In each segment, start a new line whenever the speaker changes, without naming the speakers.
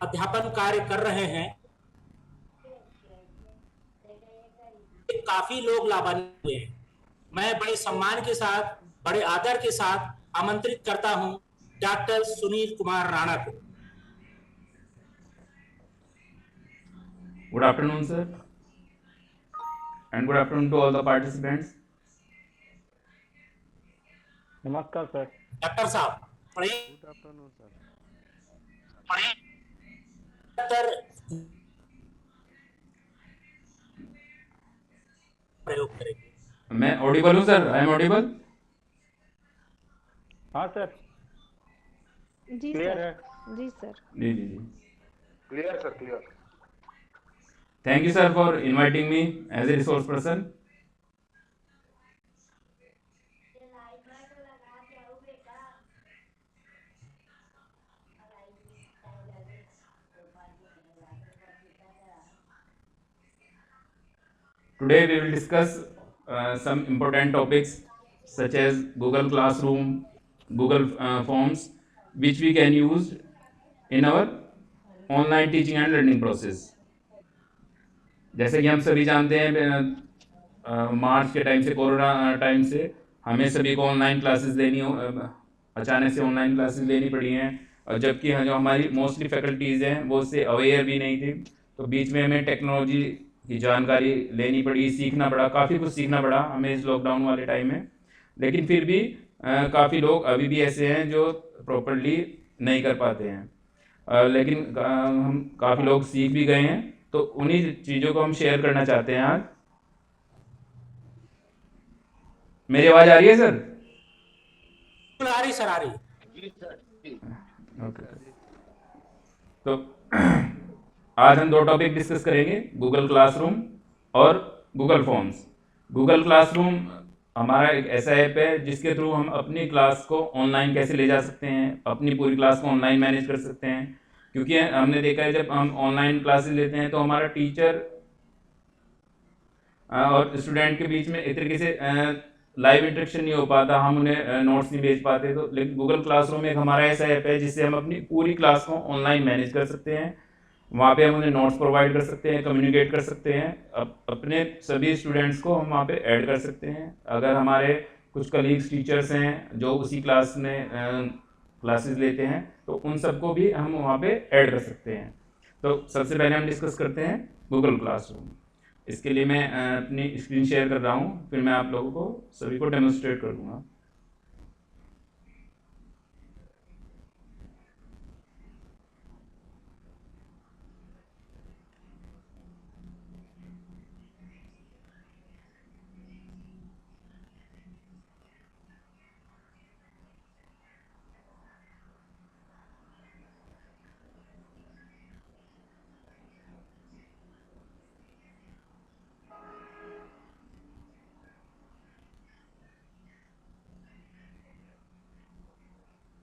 अध्यापन कार्य कर रहे हैं, काफी लोग लाभान्वित हुए हैं। मैं बड़े सम्मान के साथ, बड़े आदर के साथ आमंत्रित करता हूं डॉक्टर सुनील कुमार राणा को।
Good afternoon, sir, and good afternoon to all the participants.
नमस्कार सर।
डॉक्टर साहब
गुड आफ्टरनून सर।
प्रयोग करेंगे।
मैं ऑडिबल हूँ सर? I am audible?
हाँ सर,
जी
क्लियर
सर।
है।
जी सर।
जी जी जी।
Clear sir, clear.
Thank you, sir, for inviting me as a resource person. Today we will discuss some important topics such as Google Classroom, Google Forms, which we can use in our online teaching and learning process. जैसे कि हम सभी जानते हैं मार्च के time से, corona time से हमें सभी को ऑनलाइन क्लासेस अचानक से ऑनलाइन क्लासेस लेनी पड़ी हैं, और जबकि जो हमारी मोस्टली फैकल्टीज़ हैं वो उससे अवेयर भी नहीं थी। तो बीच में हमें टेक्नोलॉजी की जानकारी लेनी पड़ी, सीखना पड़ा, काफ़ी कुछ सीखना पड़ा हमें इस लॉकडाउन वाले टाइम में। लेकिन फिर भी काफ़ी लोग अभी भी ऐसे हैं जो प्रॉपरली नहीं कर पाते हैं, लेकिन हम काफ़ी लोग सीख भी गए हैं। तो उन्हीं चीज़ों को हम शेयर करना चाहते हैं आज। मेरी आवाज़ आ रही है सर?
आ रही सर, आ रही।
ओके। तो आज हम दो टॉपिक डिस्कस करेंगे, गूगल क्लासरूम और गूगल फॉर्म्स। गूगल क्लासरूम हमारा एक ऐसा ऐप है जिसके थ्रू हम अपनी क्लास को ऑनलाइन कैसे ले जा सकते हैं, अपनी पूरी क्लास को ऑनलाइन मैनेज कर सकते हैं। क्योंकि हमने देखा है जब हम ऑनलाइन क्लासेस लेते हैं तो हमारा टीचर और स्टूडेंट के बीच में एक तरीके से लाइव इंटरेक्शन नहीं हो पाता, हम उन्हें नोट्स नहीं भेज पाते। तो लेकिन गूगल क्लासरूम एक हमारा ऐसा ऐप है जिससे हम अपनी पूरी क्लास को ऑनलाइन मैनेज कर सकते हैं। वहाँ पे हम उन्हें नोट्स प्रोवाइड कर सकते हैं, कम्युनिकेट कर सकते हैं, अपने सभी स्टूडेंट्स को हम वहाँ पे ऐड कर सकते हैं। अगर हमारे कुछ कलीग्स टीचर्स हैं जो उसी क्लास में क्लासेस लेते हैं तो उन सबको भी हम वहाँ पे ऐड कर सकते हैं। तो सबसे पहले हम डिस्कस करते हैं गूगल क्लासरूम। इसके लिए मैं अपनी स्क्रीन शेयर कर रहा हूँ, फिर मैं आप लोगों को सभी को डेमोन्स्ट्रेट कर दूँगा।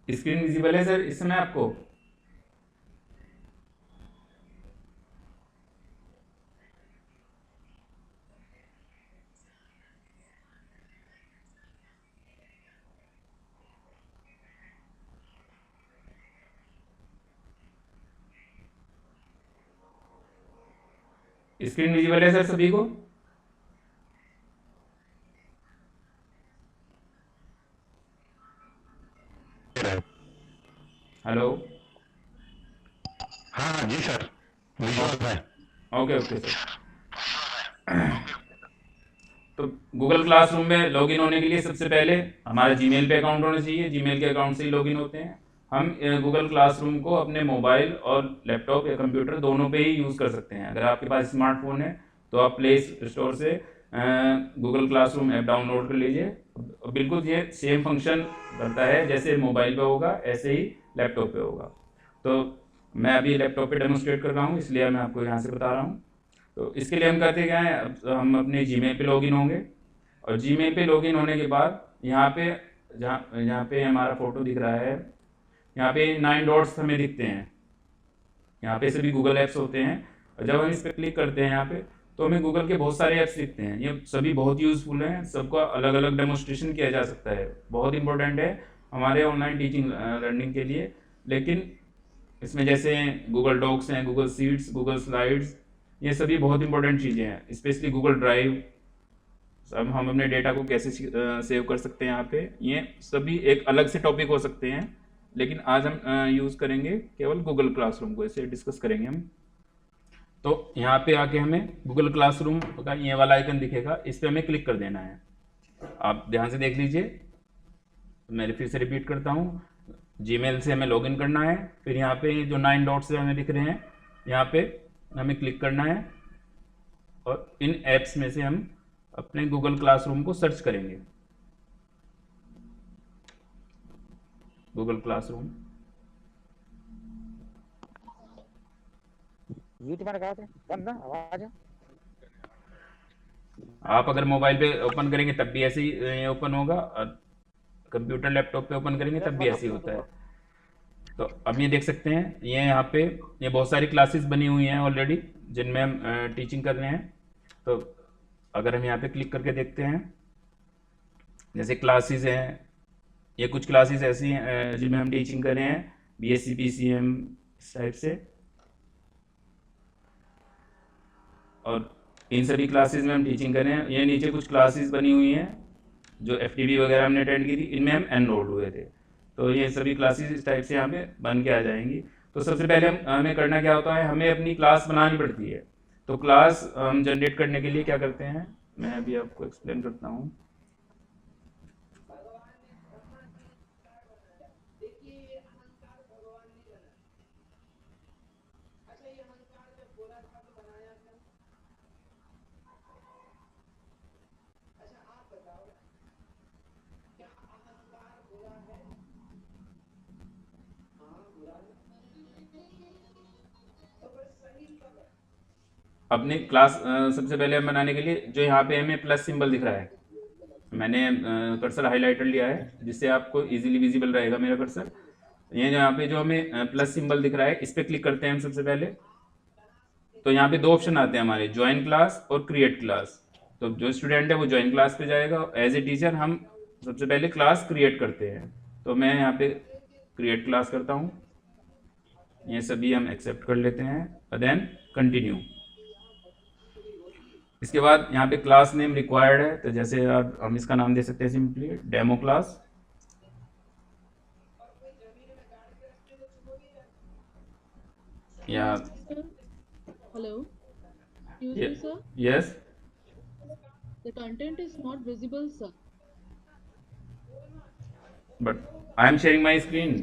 स्क्रीन विजिबल है सर इस समय आपको? स्क्रीन विजिबल है सर सभी को? हेलो?
हाँ जी सर, विजुअल है।
Okay okay sir. तो गूगल क्लासरूम में लॉगिन होने के लिए सबसे पहले हमारा जीमेल पे अकाउंट होना चाहिए। जीमेल के अकाउंट से ही लॉगिन होते हैं हम। गूगल क्लासरूम को अपने मोबाइल और लैपटॉप या कंप्यूटर दोनों पे ही यूज़ कर सकते हैं। अगर आपके पास स्मार्टफोन है तो आप प्ले स्टोर से गूगल क्लासरूम ऐप डाउनलोड कर लीजिए। बिल्कुल ये सेम फंक्शन करता है जैसे मोबाइल पे होगा, ऐसे ही लैपटॉप पे होगा। तो मैं अभी लैपटॉप पे डेमोन्स्ट्रेट कर रहा हूँ, इसलिए मैं आपको यहाँ से बता रहा हूँ। तो इसके लिए हम करते क्या है, हम अपने जीमेल पे लॉगिन होंगे, और जीमेल पे लॉगिन होने के बाद यहाँ पे यहाँ पे हमारा फ़ोटो दिख रहा है, यहाँ पे 9 डॉट्स हमें दिखते हैं। यहाँ पे सभी गूगल ऐप्स होते हैं, और जब हम इस पर क्लिक करते हैं यहाँ पे तो हमें गूगल के बहुत सारे ऐप्स दिखते हैं। ये सभी बहुत यूज़फुल हैं, सबका अलग अलग डेमोन्स्ट्रेशन किया जा सकता है, बहुत इंपॉर्टेंट है हमारे ऑनलाइन टीचिंग लर्निंग के लिए। लेकिन इसमें जैसे गूगल डॉक्स हैं, गूगल शीट्स, गूगल स्लाइड्स, ये सभी बहुत इंपॉर्टेंट चीज़ें हैं। स्पेशली गूगल ड्राइव, अब हम अपने डेटा को कैसे सेव कर सकते हैं यहाँ पे, ये सभी एक अलग से टॉपिक हो सकते हैं, लेकिन आज हम यूज़ करेंगे केवल गूगल क्लासरूम को, इसे डिस्कस करेंगे हम। तो यहाँ पे आके हमें गूगल क्लासरूम का ये वाला आइकन दिखेगा, इस पर हमें क्लिक कर देना है। आप ध्यान से देख लीजिए, मैं फिर से रिपीट करता हूँ। जीमेल से हमें लॉगिन करना है, फिर यहाँ पे जो 9 डॉट्स हमें दिख रहे हैं, यहाँ पे हमें क्लिक करना है और इन ऐप्स में से हम अपने गूगल क्लासरूम को सर्च करेंगे। गूगल क्लासरूम, आप अगर मोबाइल पे ओपन करेंगे तब भी ऐसे ही ओपन होगा, और कंप्यूटर लैपटॉप पे ओपन करेंगे तब भी ऐसे ही होता है। तो अब ये देख सकते हैं, ये यहाँ पे ये बहुत सारी क्लासेस बनी हुई हैं ऑलरेडी, जिनमें हम टीचिंग कर रहे हैं। तो अगर हम यहाँ पे क्लिक करके देखते हैं, जैसे क्लासेस हैं, ये कुछ क्लासेस ऐसी हैं जिनमें हम टीचिंग कर रहे हैं, BSc PCM इस टाइप से, और इन सभी क्लासेस में हम टीचिंग कर रहे हैं। ये नीचे कुछ क्लासेस बनी हुई हैं जो FTP वगैरह हमने अटेंड की थी, इनमें हम एनरोल्ड हुए थे। तो ये सभी क्लासेस इस टाइप से यहाँ पे बन के आ जाएंगी। तो सबसे पहले हमें करना क्या होता है, हमें अपनी क्लास बनानी पड़ती है। तो क्लास हम जनरेट करने के लिए क्या करते हैं, मैं अभी आपको एक्सप्लेन करता हूँ। अपनी क्लास सबसे पहले हम बनाने के लिए, जो यहाँ पे हमें प्लस सिंबल दिख रहा है, मैंने कर्सर हाईलाइटर लिया है जिससे आपको इजीली विजिबल रहेगा मेरा कर्सर। ये यहाँ पे जो हमें प्लस सिंबल दिख रहा है, इस पर क्लिक करते हैं हम सबसे पहले। तो यहाँ पे 2 ऑप्शन आते हैं हमारे, ज्वाइन क्लास और क्रिएट क्लास। तो जो स्टूडेंट है वो ज्वाइन क्लास पे जाएगा, एज ए टीचर हम सबसे पहले क्लास क्रिएट करते हैं। तो मैं यहाँ पे क्रिएट क्लास करता हूँ, ये सभी हम एक्सेप्ट कर लेते हैं, और देन कंटिन्यू। इसके बाद यहाँ पे क्लास नेम रिक्वायर्ड है, तो जैसे हम इसका नाम दे सकते हैं सिंपली डेमो क्लास। या
Hello. Excuse me, sir.
Yes,
The content is not visible, sir.
But I am sharing my screen.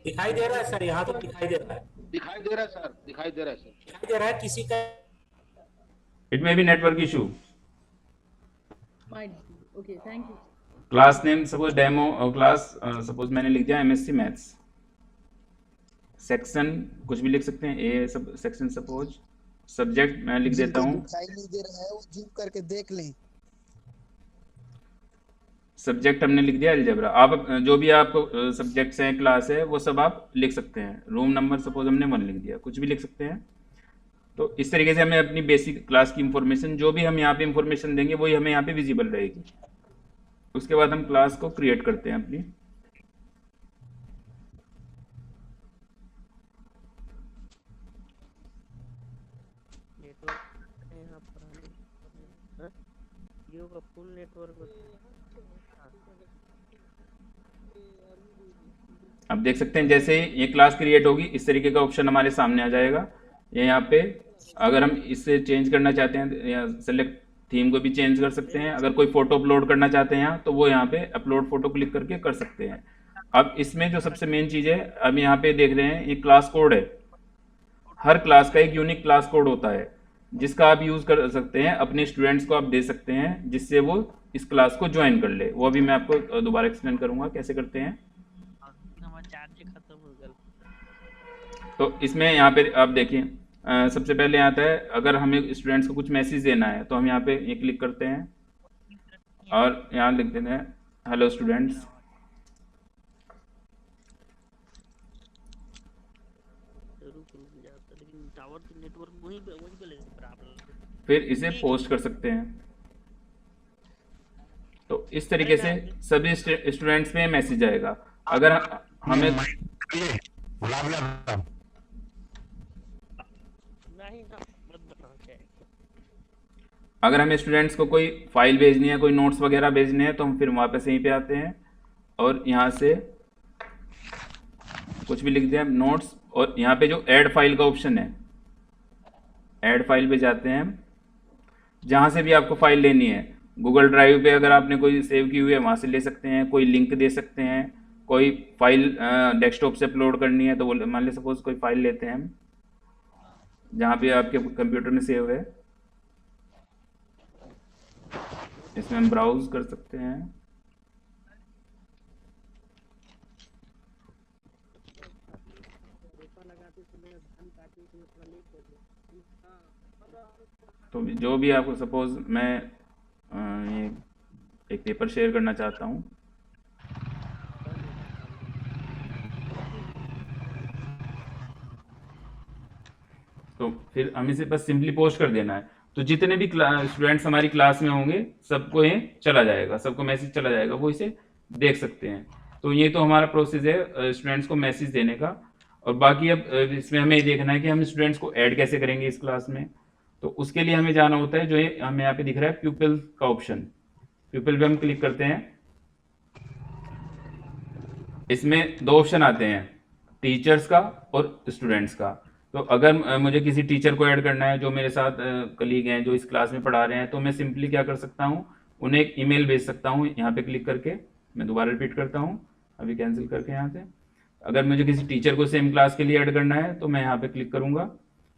दिखाई दे रहा है सर, यहाँ तो दिखाई दे रहा है,
दिखाई दे रहा है सर, दिखाई दे रहा है सर।
दिखाई दे रहा है किसी का।
It may be network issue.
Might be. Okay, thank you.
Class name suppose demo class, suppose मैंने लिख दिया MSc मैथ्स। सेक्शन कुछ भी लिख सकते हैं, ए सब सेक्शन सपोज। सब्जेक्ट मैं लिख देता हूँ,
दिखाई नहीं दे रहा है वो जूम करके देख लें।
सब्जेक्ट हमने लिख दिया अलजेब्रा। आप जो भी आप सब्जेक्ट्स हैं, क्लास है, वो सब आप लिख सकते हैं। रूम नंबर सपोज हमने 1 लिख दिया, कुछ भी लिख सकते हैं। तो इस तरीके से हमें अपनी बेसिक क्लास की इंफॉर्मेशन, जो भी हम यहाँ पे इंफॉर्मेशन देंगे वही हमें यहाँ पे विजिबल रहेगी। उसके बाद हम क्लास को क्रिएट करते हैं अपनी।
नेटवर्क यहाँ पर जियो का फुल नेटवर्क।
अब देख सकते हैं जैसे ये क्लास क्रिएट होगी, इस तरीके का ऑप्शन हमारे सामने आ जाएगा। ये यहाँ पे अगर हम इससे चेंज करना चाहते हैं, या सेलेक्ट थीम को भी चेंज कर सकते हैं। अगर कोई फोटो अपलोड करना चाहते हैं यहाँ, तो वो यहाँ पे अपलोड फोटो क्लिक करके कर सकते हैं। अब इसमें जो सबसे मेन चीज़ है, अब यहाँ पे देख रहे हैं ये क्लास कोड है। हर क्लास का एक यूनिक क्लास कोड होता है, जिसका आप यूज़ कर सकते हैं, अपने स्टूडेंट्स को आप दे सकते हैं, जिससे वो इस क्लास को ज्वाइन कर ले। वो भी मैं आपको दोबारा एक्सप्लेन करूँगा कैसे करते हैं। तो इसमें यहाँ पे आप देखिए, सबसे पहले आता है, अगर हमें स्टूडेंट्स को कुछ मैसेज देना है तो हम यहाँ पे ये क्लिक करते हैं और यहाँ लिख देते हैं हेलो स्टूडेंट्स। फिर इसे पोस्ट कर सकते हैं। तो इस तरीके से सभी स्टूडेंट्स में मैसेज आएगा। अगर हमें
नहीं ना मत बताओ क्या है।
अगर हमें स्टूडेंट्स को कोई फाइल भेजनी है, कोई नोट्स वगैरह भेजने हैं, तो हम फिर वापस यहीं पे आते हैं और यहाँ से कुछ भी लिख दें हम नोट्स, और यहाँ पे जो ऐड फाइल का ऑप्शन है, ऐड फाइल पे जाते हैं हम। जहाँ से भी आपको फाइल लेनी है, गूगल ड्राइव पे अगर आपने कोई सेव की हुई है वहाँ से ले सकते हैं, कोई लिंक दे सकते हैं, कोई फाइल डेस्कटॉप से अपलोड करनी है तो वो मान लीजिए सपोज कोई फाइल लेते हैं हम जहाँ पे आपके कंप्यूटर में सेव है, इसमें हम ब्राउज कर सकते हैं। तो जो भी आपको सपोज मैं ये एक पेपर शेयर करना चाहता हूँ, तो फिर हमें इसे बस सिंपली पोस्ट कर देना है। तो जितने भी स्टूडेंट्स हमारी क्लास में होंगे सबको ये चला जाएगा, सबको मैसेज चला जाएगा, वो इसे देख सकते हैं। तो ये तो हमारा प्रोसेस है स्टूडेंट्स को मैसेज देने का। और बाकी अब इसमें हमें देखना है कि हम स्टूडेंट्स को ऐड कैसे करेंगे इस क्लास में। तो उसके लिए हमें जाना होता है, जो ये हमें यहाँ पे दिख रहा है प्यूपिल का ऑप्शन, प्यूपिल पे हम क्लिक करते हैं। इसमें दो ऑप्शन आते हैं, टीचर्स का और स्टूडेंट्स का। तो अगर मुझे किसी टीचर को ऐड करना है जो मेरे साथ कलीग हैं, जो इस क्लास में पढ़ा रहे हैं, तो मैं सिंपली क्या कर सकता हूँ, उन्हें एक ईमेल भेज सकता हूँ यहाँ पे क्लिक करके। मैं दोबारा रिपीट करता हूँ, अभी कैंसिल करके यहाँ से। अगर मुझे किसी टीचर को सेम क्लास के लिए ऐड करना है तो मैं यहाँ पे क्लिक करूँगा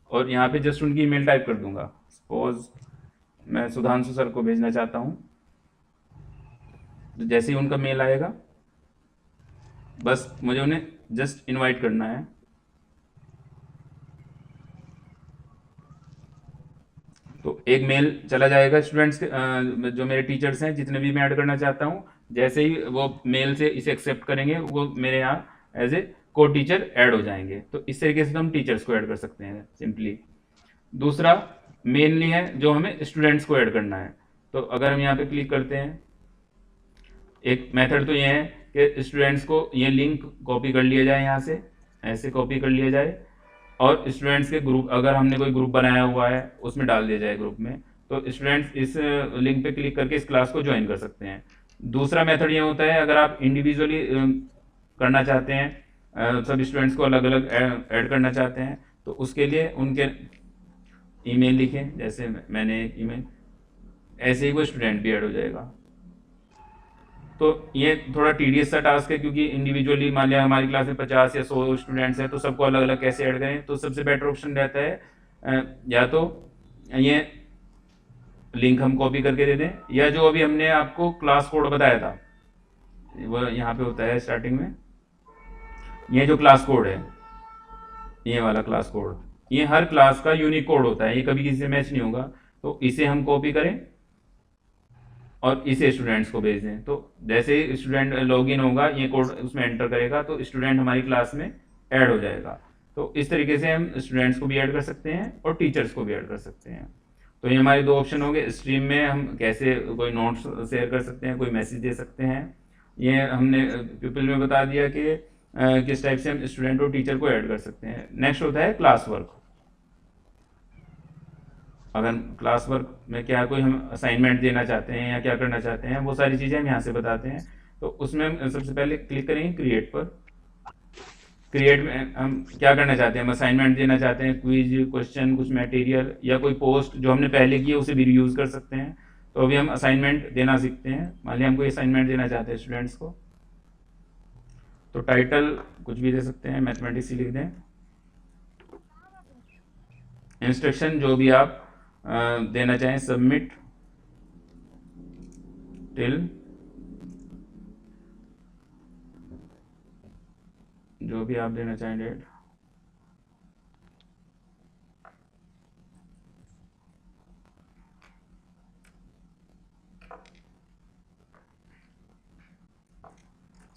और यहाँ पे जस्ट उनकी ईमेल टाइप कर दूंगा। सपोज मैं सुधांशु सर को भेजना चाहता हूँ, तो जैसे ही उनका मेल आएगा बस मुझे उन्हें जस्ट इनवाइट करना है। तो एक मेल चला जाएगा स्टूडेंट्स के, जो मेरे टीचर्स हैं जितने भी मैं ऐड करना चाहता हूँ। जैसे ही वो मेल से इसे एक्सेप्ट करेंगे वो मेरे यहाँ एज ए को टीचर ऐड हो जाएंगे। तो इस तरीके से हम टीचर्स को ऐड कर सकते हैं सिंपली। दूसरा मेनली है जो हमें स्टूडेंट्स को ऐड करना है। तो अगर हम यहाँ पे क्लिक करते हैं, एक मेथड तो ये है कि स्टूडेंट्स को ये लिंक कॉपी कर लिया जाए, यहाँ से ऐसे कॉपी कर लिया जाए और स्टूडेंट्स के ग्रुप, अगर हमने कोई ग्रुप बनाया हुआ है उसमें डाल दिया जाए ग्रुप में। तो स्टूडेंट्स इस लिंक पे क्लिक करके इस क्लास को ज्वाइन कर सकते हैं। दूसरा मेथड ये होता है, अगर आप इंडिविजुअली करना चाहते हैं, सब स्टूडेंट्स को अलग अलग ऐड करना चाहते हैं, तो उसके लिए उनके ईमेल लिखें, जैसे मैंने एक ईमेल, ऐसे ही वो स्टूडेंट भी ऐड हो जाएगा। तो ये थोड़ा टीडियस सा टास्क है, क्योंकि इंडिविजुअली मान लिया हमारी क्लास में 50 या 100 स्टूडेंट्स हैं, तो सबको अलग अलग कैसे ऐड करें। तो सबसे बेटर ऑप्शन रहता है या तो ये लिंक हम कॉपी करके दे दें, या जो अभी हमने आपको क्लास कोड बताया था वो यहाँ पे होता है स्टार्टिंग में, ये जो क्लास कोड है, ये वाला क्लास कोड, ये हर क्लास का यूनिक कोड होता है, ये कभी किसी से मैच नहीं होगा। तो इसे हम कॉपी करें और इसे स्टूडेंट्स को भेज दें। तो जैसे ही स्टूडेंट लॉगिन होगा, ये कोड उसमें एंटर करेगा तो स्टूडेंट हमारी क्लास में ऐड हो जाएगा। तो इस तरीके से हम स्टूडेंट्स को भी ऐड कर सकते हैं और टीचर्स को भी ऐड कर सकते हैं। तो ये हमारे दो ऑप्शन हो गए। स्ट्रीम में हम कैसे कोई नोट्स शेयर कर सकते हैं, कोई मैसेज दे सकते हैं, ये हमने पीपल में बता दिया कि किस टाइप से हम स्टूडेंट और टीचर को ऐड कर सकते हैं। नेक्स्ट होता है क्लास वर्क। अगर क्लास वर्क में क्या कोई हम असाइनमेंट देना चाहते हैं या क्या करना चाहते हैं, वो सारी चीज़ें हम यहाँ से बताते हैं। तो उसमें हम सबसे पहले क्लिक करेंगे क्रिएट पर। क्रिएट में हम क्या करना चाहते हैं, हम असाइनमेंट देना चाहते हैं, क्विज, क्वेश्चन, कुछ मटेरियल या कोई पोस्ट जो हमने पहले की है उसे भी रीयूज़ कर सकते हैं। तो अभी हम असाइनमेंट देना सीखते हैं। मान लिया हम कोई असाइनमेंट देना चाहते हैं स्टूडेंट्स को, तो टाइटल कुछ भी दे सकते हैं, मैथमेटिक्स ही लिख दें। इंस्ट्रक्शन जो भी आप देना चाहें, सबमिट टिल, जो भी आप देना चाहें डेट।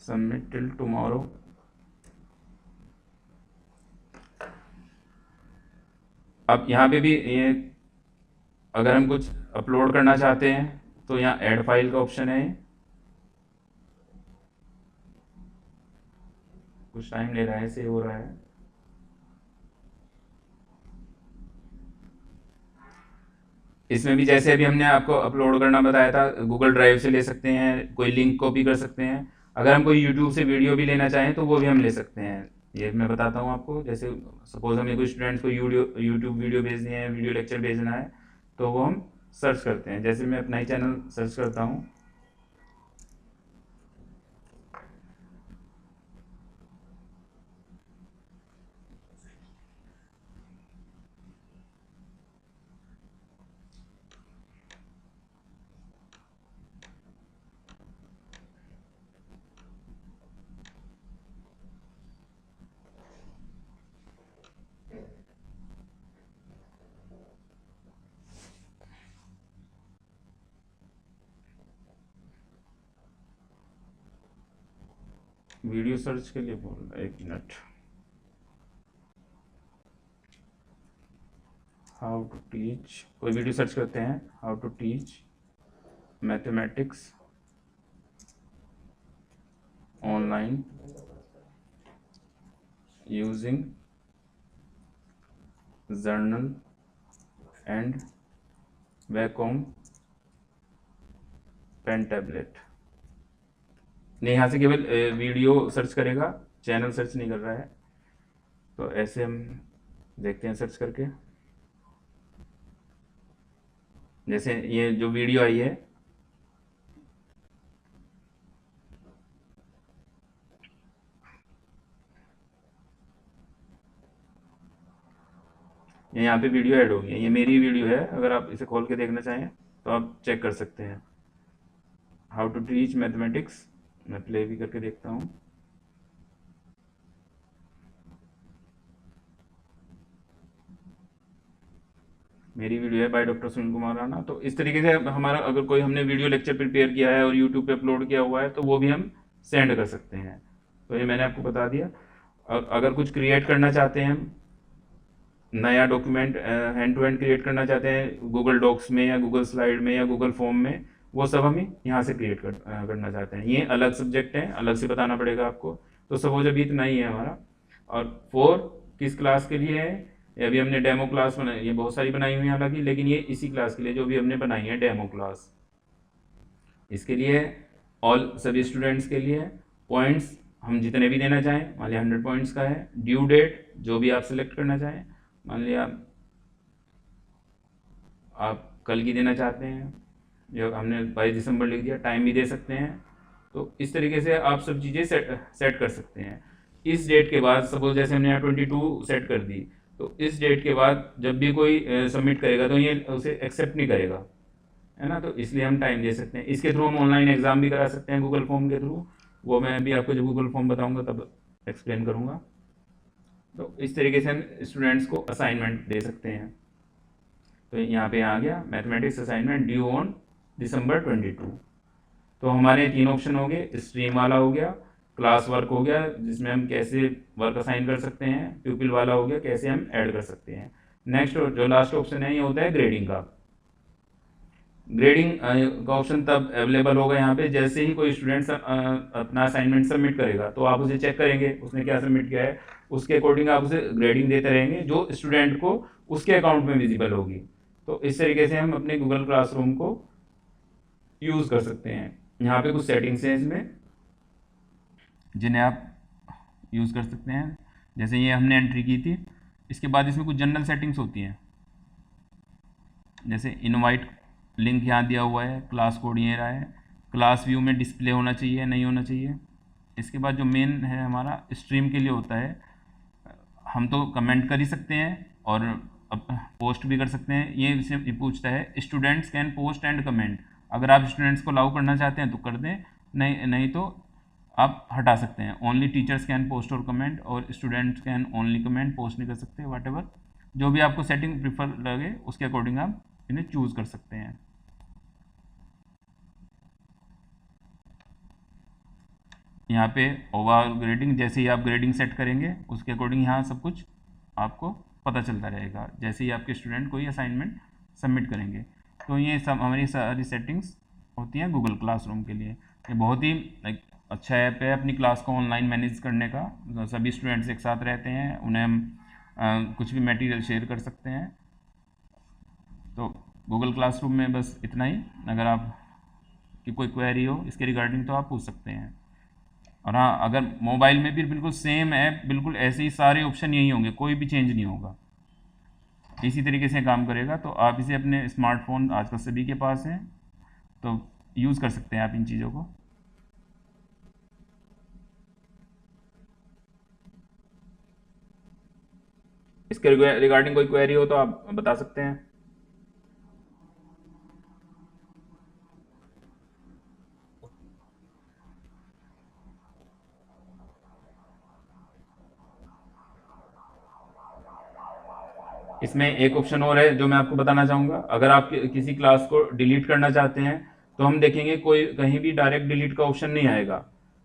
Submit till tomorrow. अब यहाँ पे भी ये अगर हम कुछ अपलोड करना चाहते हैं तो यहाँ ऐड फाइल का ऑप्शन है। कुछ टाइम ले रहा है, सेव हो रहा है। इसमें भी जैसे अभी हमने आपको अपलोड करना बताया था, गूगल ड्राइव से ले सकते हैं, कोई लिंक कॉपी कर सकते हैं। अगर हम कोई यूट्यूब से वीडियो भी लेना चाहें तो वो भी हम ले सकते हैं। ये मैं बताता हूँ आपको। जैसे सपोज हमें कोई स्टूडेंट्स को यूट्यूब वीडियो भेजनी है, वीडियो लेक्चर भेजना है, तो वो हम सर्च करते हैं। जैसे मैं अपना ही चैनल सर्च करता हूँ, वीडियो सर्च के लिए बोल रहा है, 1 मिनट। हाउ टू टीच, कोई वीडियो सर्च करते हैं, how to teach mathematics online using journal and Wacom pen tablet. नहीं, यहाँ से केवल वीडियो सर्च करेगा, चैनल सर्च नहीं कर रहा है। तो ऐसे हम देखते हैं सर्च करके। जैसे ये जो वीडियो आई है, ये यहाँ पे वीडियो ऐड हो गई है। ये मेरी वीडियो है, अगर आप इसे खोल के देखना चाहें तो आप चेक कर सकते हैं। हाउ टू टीच मैथमेटिक्स, मैं प्ले भी करके देखता हूँ। मेरी वीडियो है बाय डॉक्टर सुनील कुमार राणा। तो इस तरीके से हमारा अगर कोई हमने वीडियो लेक्चर प्रिपेयर किया है और यूट्यूब पे अपलोड किया हुआ है तो वो भी हम सेंड कर सकते हैं। तो ये मैंने आपको बता दिया। अगर कुछ क्रिएट करना चाहते हैं हम, नया document hand to hand create करना चाहते हैं गूगल डॉक्स में या गूगल स्लाइड में या गूगल फॉर्म में, वो सब हम यहाँ से क्रिएट करना चाहते हैं। ये अलग सब्जेक्ट है, अलग से बताना पड़ेगा आपको। तो सपोज अभी इतना ही है हमारा। और 4 किस क्लास के लिए है, ये अभी हमने डेमो क्लास बनाई, ये बहुत सारी बनाई हुई है हालांकि, लेकिन ये इसी क्लास के लिए जो भी हमने बनाई है डेमो क्लास, इसके लिए ऑल सभी स्टूडेंट्स के लिए। पॉइंट्स हम जितने भी देना चाहें, मान लिया 100 पॉइंट्स का है। ड्यू डेट जो भी आप सिलेक्ट करना चाहें, मान लिया आप कल की देना चाहते हैं, जो हमने 22 दिसंबर लिख दिया, टाइम भी दे सकते हैं। तो इस तरीके से आप सब चीज़ें सेट कर सकते हैं। इस डेट के बाद सपोज जैसे हमने यहाँ 22 सेट कर दी, तो इस डेट के बाद जब भी कोई सबमिट करेगा तो ये उसे एक्सेप्ट नहीं करेगा, है ना। तो इसलिए हम टाइम दे सकते हैं। इसके थ्रू हम ऑनलाइन एग्जाम भी करा सकते हैं गूगल फॉर्म के थ्रू। वो मैं अभी आपको जब गूगल फॉर्म बताऊंगा तब एक्सप्लेन करूंगा। तो इस तरीके से हम स्टूडेंट्स को असाइनमेंट दे सकते हैं। तो यहाँ पे आ गया mathematics assignment due on December 22। तो हमारे 3 ऑप्शन हो गए, स्ट्रीम वाला हो गया, क्लास वर्क हो गया जिसमें हम कैसे वर्क असाइन कर सकते हैं, प्यूपिल वाला हो गया कैसे हम ऐड कर सकते हैं। नेक्स्ट जो लास्ट ऑप्शन है ये होता है ग्रेडिंग का। ग्रेडिंग का ऑप्शन तब अवेलेबल होगा यहाँ पे जैसे ही कोई स्टूडेंट अपना असाइनमेंट सबमिट करेगा, तो आप उसे चेक करेंगे उसने क्या सबमिट किया है, उसके अकॉर्डिंग आप उसे ग्रेडिंग देते रहेंगे जो स्टूडेंट को उसके अकाउंट में विजिबल होगी। तो इस तरीके से हम अपने गूगल क्लासरूम को यूज़ कर सकते हैं। यहाँ पे कुछ सेटिंग्स हैं इसमें जिन्हें आप यूज़ कर सकते हैं। जैसे ये हमने एंट्री की थी, इसके बाद इसमें कुछ जनरल सेटिंग्स होती हैं। जैसे इनवाइट लिंक यहाँ दिया हुआ है, क्लास कोड ये रहा है, क्लास व्यू में डिस्प्ले होना चाहिए नहीं होना चाहिए। इसके बाद जो मेन है हमारा स्ट्रीम के लिए होता है, हम तो कमेंट कर ही सकते हैं और पोस्ट भी कर सकते हैं। ये इसे पूछता है students can post and comment. अगर आप स्टूडेंट्स को अलाउ करना चाहते हैं तो कर दें, नहीं तो आप हटा सकते हैं। ओनली टीचर्स कैन पोस्ट और कमेंट, और students can only comment, post नहीं कर सकते। वट एवर जो भी आपको सेटिंग प्रीफर लगे उसके अकॉर्डिंग आप इन्हें चूज़ कर सकते हैं। यहाँ पे ओवरऑल ग्रेडिंग, जैसे ही आप ग्रेडिंग सेट करेंगे उसके अकॉर्डिंग यहाँ सब कुछ आपको पता चलता रहेगा जैसे ही आपके स्टूडेंट कोई असाइनमेंट सबमिट करेंगे। तो ये सब हमारी सारी सेटिंग्स होती हैं गूगल क्लासरूम के लिए। ये बहुत ही अच्छा ऐप है अपनी क्लास को ऑनलाइन मैनेज करने का। तो सभी स्टूडेंट्स एक साथ रहते हैं, उन्हें हम कुछ भी मटेरियल शेयर कर सकते हैं। तो गूगल क्लासरूम में बस इतना ही। अगर आप की कोई क्वेरी हो इसके रिगार्डिंग तो आप पूछ सकते हैं। और हाँ, अगर मोबाइल में भी बिल्कुल सेम ऐप, बिल्कुल ऐसे ही सारे ऑप्शन यही होंगे, कोई भी चेंज नहीं होगा, इसी तरीके से काम करेगा। तो आप इसे अपने स्मार्टफोन आजकल सभी के पास हैं, तो यूज़ कर सकते हैं आप इन चीज़ों को। इसके रिगार्डिंग कोई क्वेरी हो तो आप बता सकते हैं। इसमें एक ऑप्शन और है जो मैं आपको बताना चाहूँगा। अगर आप किसी क्लास को डिलीट करना चाहते हैं तो हम देखेंगे कोई कहीं भी डायरेक्ट डिलीट का ऑप्शन नहीं आएगा।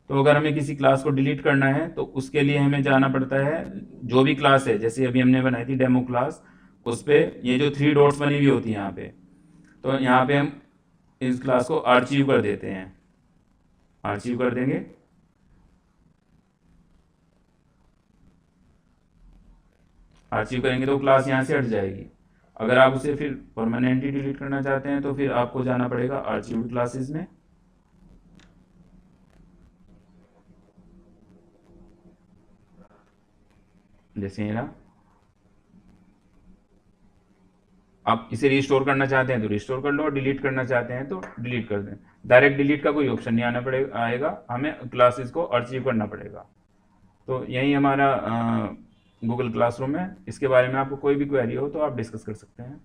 तो अगर हमें किसी क्लास को डिलीट करना है तो उसके लिए हमें जाना पड़ता है, जो भी क्लास है, जैसे अभी हमने बनाई थी डेमो क्लास, उस पर ये जो 3 डॉट्स बनी हुई होती है यहाँ पे, तो यहाँ पे हम इस क्लास को आर्चीव कर देते हैं। आर्चीव कर देंगे। आर्चीव करेंगे तो क्लास यहाँ से हट जाएगी। अगर आप उसे फिर परमानेंटली डिलीट करना चाहते हैं तो फिर आपको जाना पड़ेगा आर्चीव्ड क्लासेस में। जैसे ये रहा। आप इसे रिस्टोर करना चाहते हैं तो रिस्टोर कर लो, और डिलीट करना चाहते हैं तो डिलीट कर दें। डायरेक्ट डिलीट का कोई ऑप्शन नहीं आएगा, हमें क्लासेस को आर्चीव करना पड़ेगा। तो यही हमारा गूगल क्लासरूम है। इसके बारे में आपको कोई भी क्वेरी हो तो आप डिस्कस कर सकते हैं।